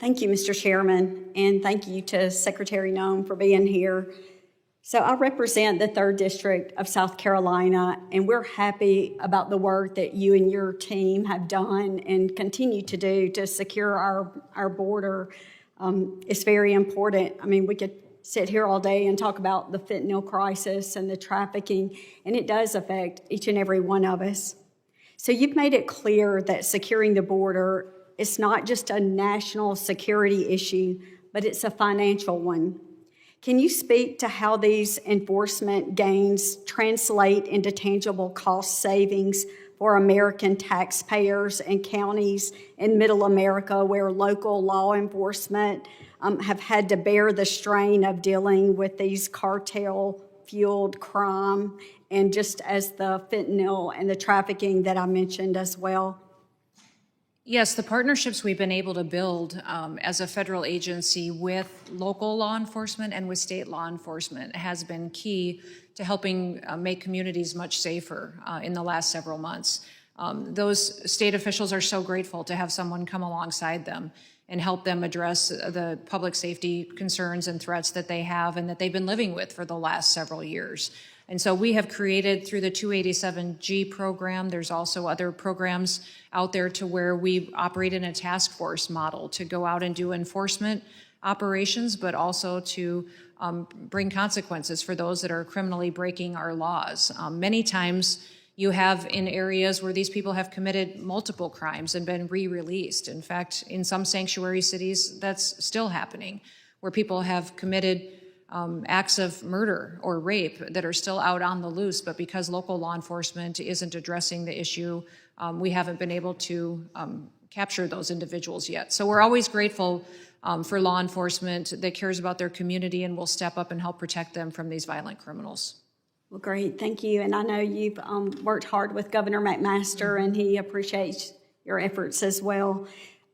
Thank you, Mr. Chairman, and thank you to Secretary Noem for being here. So I represent the 3rd District of South Carolina, and we're happy about the work that you and your team have done and continue to do to secure our border. It's very important. I mean, we could sit here all day and talk about the fentanyl crisis and the trafficking, and it does affect each and every one of us. So you've made it clear that securing the border is not just a national security issue, but it's a financial one. Can you speak to how these enforcement gains translate into tangible cost savings for American taxpayers and counties in Middle America where local law enforcement have had to bear the strain of dealing with these cartel-fueled crime and just as the fentanyl and the trafficking that I mentioned as well? Yes, the partnerships we've been able to build as a federal agency with local law enforcement and with state law enforcement has been key to helping make communities much safer in the last several months. Those state officials are so grateful to have someone come alongside them and help them address the public safety concerns and threats that they have and that they've been living with for the last several years. And so we have created through the 287G program, there's also other programs out there to where we operate in a task force model to go out and do enforcement operations, but also to bring consequences for those that are criminally breaking our laws. Many times you have in areas where these people have committed multiple crimes and been re-released. In fact, in some sanctuary cities, that's still happening, where people have committed acts of murder or rape that are still out on the loose, but because local law enforcement isn't addressing the issue, we haven't been able to capture those individuals yet. So we're always grateful for law enforcement that cares about their community and will step up and help protect them from these violent criminals. Well, great, thank you. And I know you've worked hard with Governor McMaster, and he appreciates your efforts as well.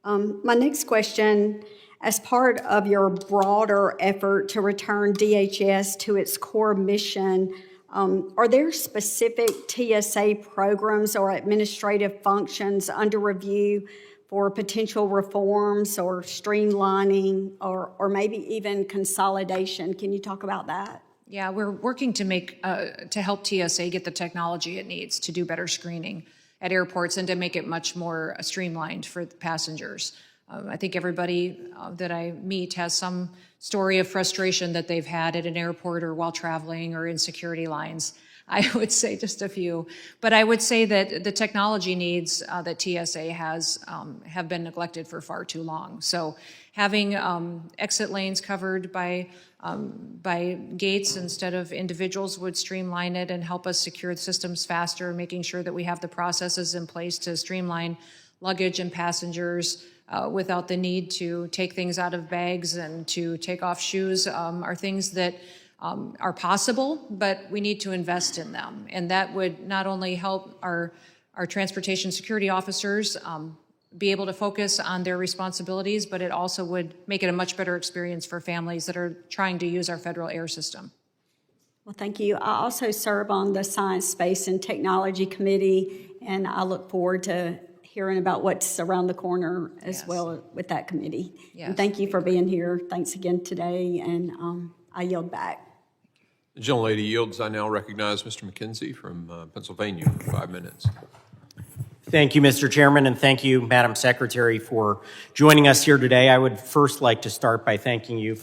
My next question, as part of your broader effort to return DHS to its core mission, are there specific TSA programs or administrative functions under review for potential reforms or streamlining or maybe even consolidation? Can you talk about that? Yeah, we're working to help TSA get the technology it needs to do better screening at airports and to make it much more streamlined for the passengers. I think everybody that I meet has some story of frustration that they've had at an airport or while traveling or in security lines. I would say just a few. But I would say that the technology needs that TSA has have been neglected for far too long. So having exit lanes covered by gates instead of individuals would streamline it and help us secure the systems faster, making sure that we have the processes in place to streamline luggage and passengers without the need to take things out of bags and to take off shoes are things that are possible, but we need to invest in them. And that would not only help our transportation security officers be able to focus on their responsibilities, but it also would make it a much better experience for families that are trying to use our federal air system. Well, thank you. I also serve on the Science, Space, and Technology Committee, and I look forward to hearing about what's around the corner as well with that committee. Yes, and thank you for being here. Thanks again today, and I yield back. The gentlelady yields. I now recognize Mr. McKenzie from Pennsylvania for 5 minutes. Thank you, Mr. Chairman, and thank you, Madam Secretary, for joining us here today. I would first like to start by thanking you